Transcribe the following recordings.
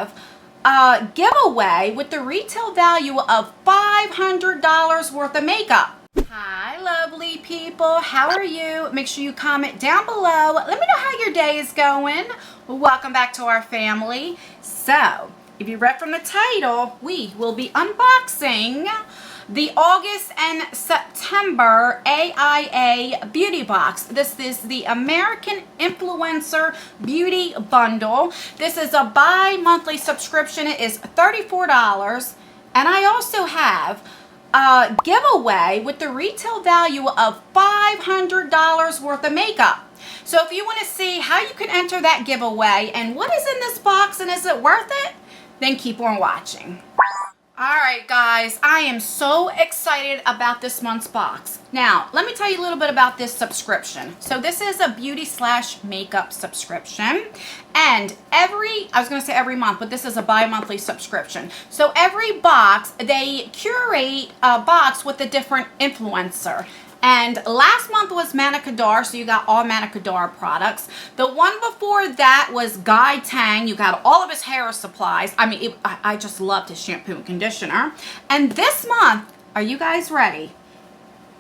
have a giveaway with the retail value of $500 worth of makeup. Hi, lovely people. How are you? Make sure you comment down below. Let me know how your day is going. Welcome back to our family. So, if you read from the title, we will be unboxing the August and September AIA beauty box. This is the American Influencer Beauty Bundle. This is a bi-monthly subscription. It is $34. And I also have a giveaway with the retail value of $500 worth of makeup. So if you want to see how you can enter that giveaway and what is in this box and is it worth it, then keep on watching. Alright guys, I am so excited about this month's box. Now, let me tell you a little bit about this subscription. So this is a beauty / makeup subscription. And I was going to say every month, but this is a bi-monthly subscription. So every box, they curate a box with a different influencer. And last month was Manicadar, so you got all Manicadar products. The one before that was Guy Tang. You got all of his hair supplies. I mean, I just loved his shampoo and conditioner. And this month, are you guys ready?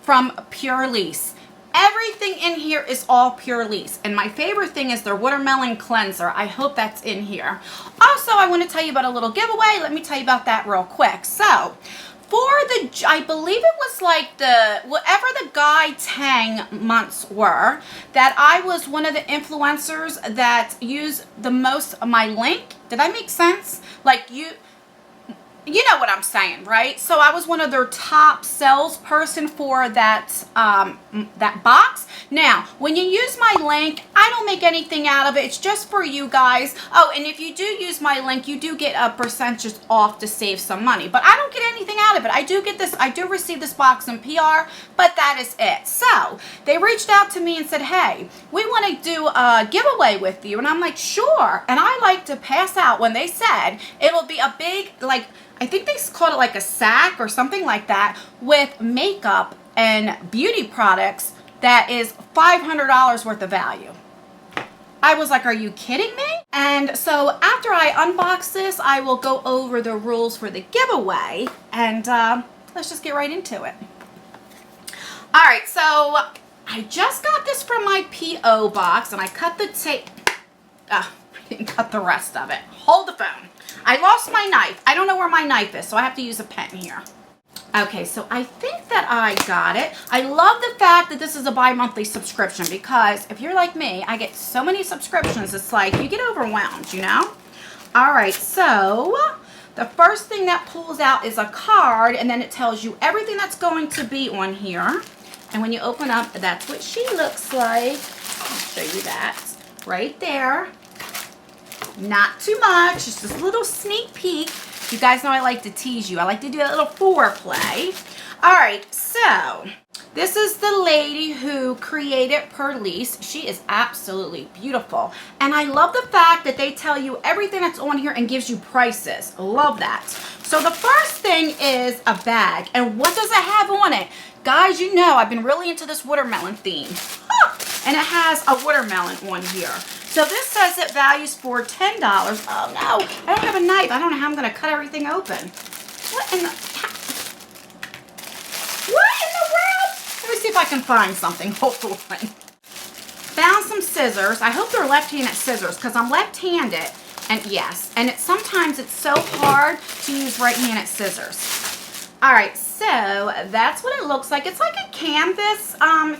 From Elise. Everything in here is all Elise. And my favorite thing is their watermelon cleanser. I hope that's in here. Also, I want to tell you about a little giveaway. Let me tell you about that real quick. So, I believe it was like whatever the Guy Tang months were, that I was one of the influencers that used the most of my link. Did I make sense? Like you know what I'm saying, right? So I was one of their top salesperson for that that box. Now, when you use my link, I don't make anything out of it. It's just for you guys. Oh, and if you do use my link, you do get a percentage off to save some money. But I don't get anything out of it. I do receive this box in PR, but that is it. So they reached out to me and said, hey, we want to do a giveaway with you. And I'm like, sure. And I like to pass out when they said it'll be a big, like, I think they called it like a sack or something like that with makeup and beauty products that is $500 worth of value. I was like, are you kidding me? And so after I unbox this, I will go over the rules for the giveaway and let's just get right into it. All right, so I just got this from my P.O. box and I cut the tape. I didn't cut the rest of it. Hold the phone. I lost my knife. I don't know where my knife is, so I have to use a pen here. Okay, so I think that I got it. I love the fact that this is a bi-monthly subscription because if you're like me, I get so many subscriptions, it's like you get overwhelmed, you know? All right, so the first thing that pulls out is a card, and then it tells you everything that's going to be on here. And when you open up, that's what she looks like. I'll show you that right there. Not too much, just this little sneak peek. You guys know I like to tease you. I like to do a little foreplay. All right, so this is the lady who created Elise. She is absolutely beautiful. And I love the fact that they tell you everything that's on here and gives you prices. Love that. So the first thing is a bag. And what does it have on it? Guys, you know I've been really into this watermelon theme. And it has a watermelon on here. So this says it values for $10. Oh no, I don't have a knife. I don't know how I'm going to cut everything open. What in the world? Let me see if I can find something. Hold on. Found some scissors. I hope they're left-handed scissors because I'm left-handed. And yes, and sometimes it's so hard to use right-handed scissors. All right, so that's what it looks like. It's like a canvas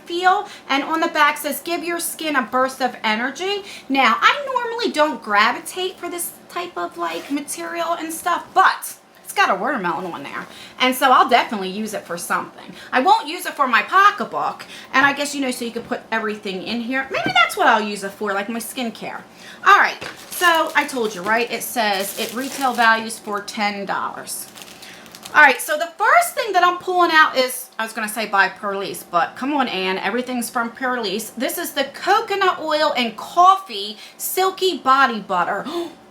feel, and on the back says, give your skin a burst of energy. Now, I normally don't gravitate for this type of like material and stuff, but it's got a watermelon on there, and so I'll definitely use it for something. I won't use it for my pocketbook, and I guess, you know, so you could put everything in here. Maybe that's what I'll use it for, like my skincare. All right, so I told you, right? It says it retail values for $10. All right, so the first thing that I'm pulling out is, I was going to say by Elise, but come on, Ann, everything's from Elise. This is the coconut oil and coffee silky body butter.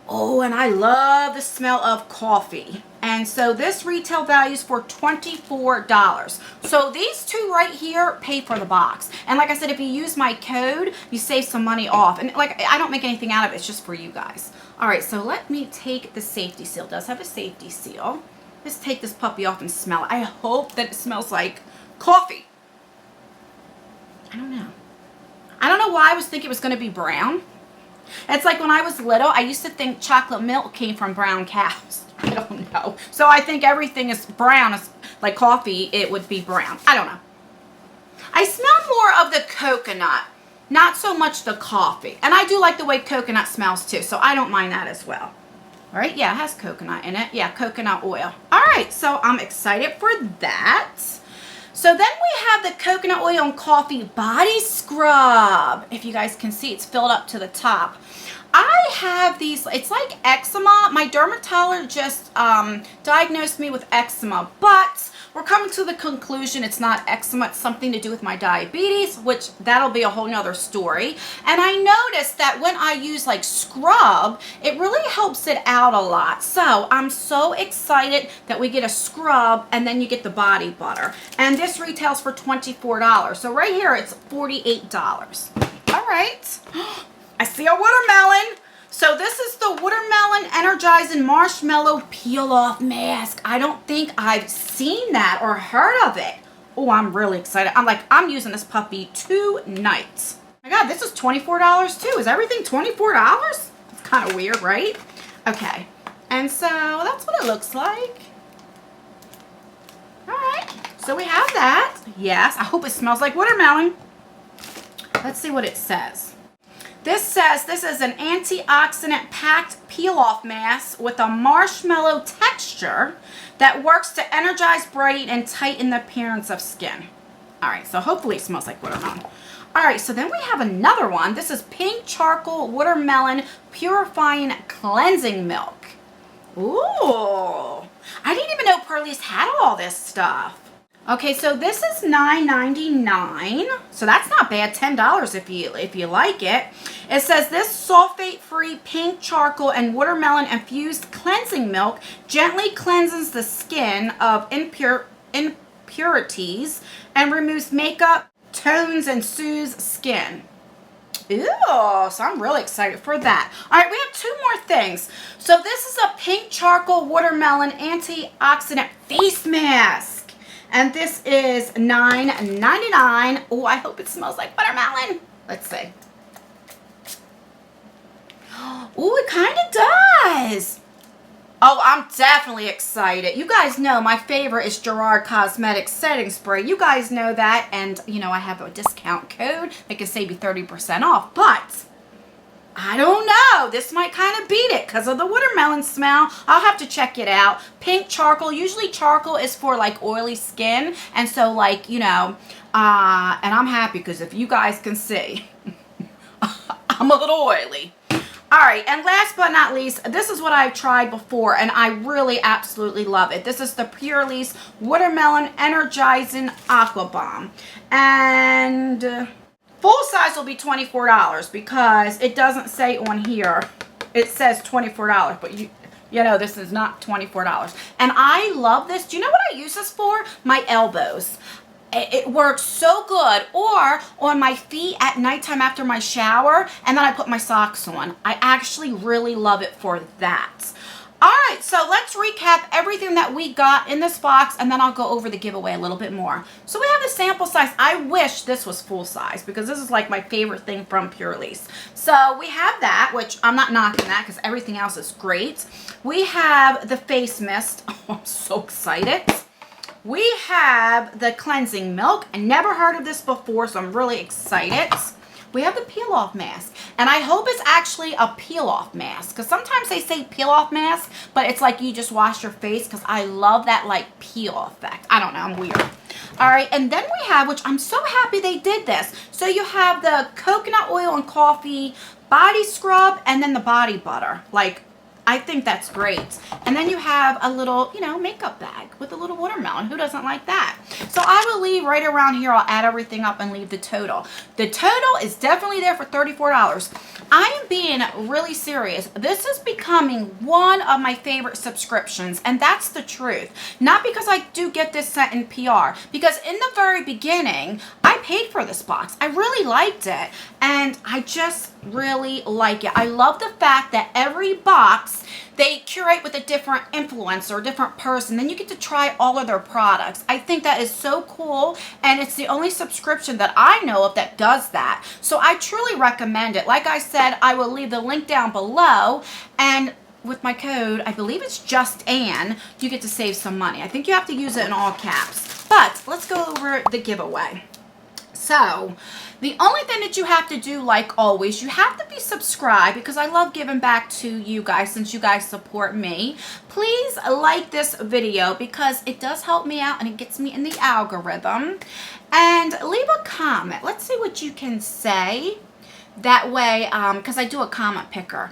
Oh, and I love the smell of coffee. And so this retail value is for $24. So these two right here pay for the box. And like I said, if you use my code, you save some money off. And like, I don't make anything out of it. It's just for you guys. All right, so let me take the safety seal. It does have a safety seal. Let's take this puppy off and smell it. I hope that it smells like coffee. I don't know. I don't know why I was thinking it was going to be brown. It's like when I was little, I used to think chocolate milk came from brown cows. I don't know. So I think everything is brown. It's like coffee, it would be brown. I don't know. I smell more of the coconut, not so much the coffee. And I do like the way coconut smells too, so I don't mind that as well. All right, yeah, it has coconut in it. Yeah, coconut oil. All right, so I'm excited for that. So then we have the coconut oil and coffee body scrub. If you guys can see, it's filled up to the top. I have these, it's like eczema. My dermatologist diagnosed me with eczema, but we're coming to the conclusion it's not eczema, it's something to do with my diabetes, which that'll be a whole nother story. And I noticed that when I use like scrub, it really helps it out a lot. So I'm so excited that we get a scrub and then you get the body butter. And this retails for $24. So right here it's $48. All right. I see a watermelon. So this is the Watermelon Energizing Marshmallow Peel-Off Mask. I don't think I've seen that or heard of it. Oh, I'm really excited. I'm using this puppy tonight. Oh my God, this is $24 too. Is everything $24? It's kind of weird, right? Okay, and so that's what it looks like. All right, so we have that. Yes, I hope it smells like watermelon. Let's see what it says. This says this is an antioxidant packed peel-off mask with a marshmallow texture that works to energize, brighten, and tighten the appearance of skin. All right, so hopefully it smells like watermelon. All right, so then we have another one. This is pink charcoal watermelon purifying cleansing milk. Ooh, I didn't even know Elise had all this stuff. Okay, so this is $9.99, so that's not bad. $10 if you like it. It says this sulfate-free pink charcoal and watermelon infused cleansing milk gently cleanses the skin of impurities and removes makeup, tones, and soothes skin. Ew, so I'm really excited for that. All right, we have two more things. So this is a pink charcoal watermelon antioxidant face mask. And this is $9.99. Oh, I hope it smells like watermelon. Let's see. Oh, it kind of does. Oh, I'm definitely excited. You guys know my favorite is Gerard Cosmetics Setting Spray. You guys know that. And, you know, I have a discount code that can save you 30% off. But I don't know. This might kind of beat it because of the watermelon smell. I'll have to check it out. Pink charcoal. Usually charcoal is for like oily skin. And so like, you know, and I'm happy because if you guys can see, I'm a little oily. All right, and last but not least, this is what I've tried before, and I really absolutely love it. This is the Pure Elise Watermelon Energizing Aqua Bomb. And full size will be $24 because it doesn't say on here. It says $24, but you know this is not $24. And I love this. Do you know what I use this for? My elbows. It works so good. Or on my feet at nighttime after my shower, and then I put my socks on. I actually really love it for that. All right, so let's recap everything that we got in this box, and then I'll go over the giveaway a little bit more. So we have the sample size. I wish this was full size because this is like my favorite thing from Pure Elise. So we have that, which I'm not knocking that because everything else is great. We have the face mist. Oh, I'm so excited. We have the cleansing milk. I never heard of this before, so I'm really excited. We have the peel-off mask, and I hope it's actually a peel-off mask because sometimes they say peel-off mask, but it's like you just wash your face because I love that like peel effect. I don't know, I'm weird. All right, and then we have, which I'm so happy they did this. So you have the coconut oil and coffee body scrub and then the body butter. Like, I think that's great. And then you have a little, you know, makeup bag with a little watermelon. Who doesn't like that? So I will leave right around here. I'll add everything up and leave the total. The total is definitely there for $34. I am being really serious. This is becoming one of my favorite subscriptions, and that's the truth. Not because I do get this sent in PR, because in the very beginning, I paid for this box. I really liked it, and I just really like it. I love the fact that every box they curate with a different influencer, a different person. Then you get to try all of their products. I think that is so cool, and it's the only subscription that I know of that does that. So I truly recommend it. Like I said, I will leave the link down below, and with my code, I believe it's just Ann, you get to save some money. I think you have to use it in all caps. But let's go over the giveaway. So the only thing that you have to do, like always, you have to be subscribed, because I love giving back to you guys since you guys support me. Please like this video because it does help me out and it gets me in the algorithm. And leave a comment. Let's see what you can say. That way, because I do a comment picker.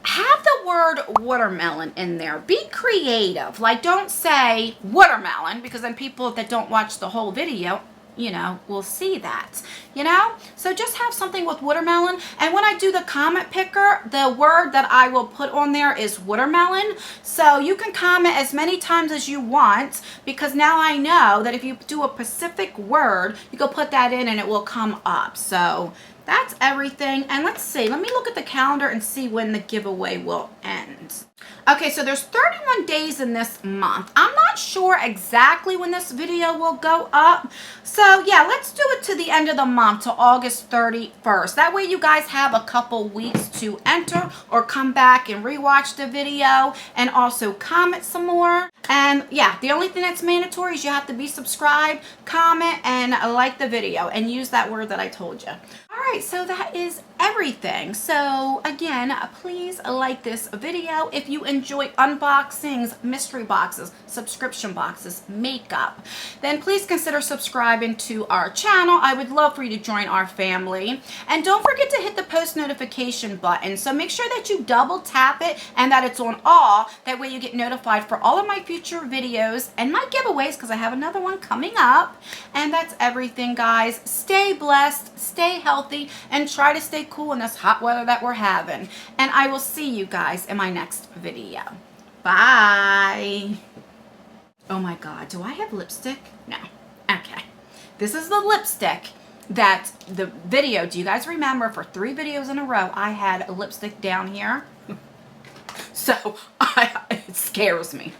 Have the word watermelon in there. Be creative. Like, don't say watermelon, because then people that don't watch the whole video, you know, will see that, you know. So just have something with watermelon. And when I do the comment picker, the word that I will put on there is watermelon. So you can comment as many times as you want, because now I know that if you do a specific word, you can put that in and it will come up. So that's everything. And let's see, let me look at the calendar and see when the giveaway will end. Okay, so there's 31 days in this month. I'm not sure exactly when this video will go up. So yeah, let's do it to the end of the month, to August 31st. That way you guys have a couple weeks to enter or come back and rewatch the video and also comment some more. And yeah, the only thing that's mandatory is you have to be subscribed, comment, and like the video, and use that word that I told you. All right, so that is everything. So again, please like this video. If you enjoy unboxings, mystery boxes, subscription boxes, makeup, then please consider subscribing to our channel. I would love for you to join our family. And don't forget to hit the post notification button. So make sure that you double tap it and that it's on all. That way you get notified for all of my future videos and my giveaways, because I have another one coming up. And that's everything, guys. Stay blessed, stay healthy, and try to stay cool in this hot weather that we're having. And I will see you guys in my next video. Bye. Oh my God, do I have lipstick? No. Okay. This is the lipstick that the video, do you guys remember, for 3 videos in a row, I had a lipstick down here? So it scares me.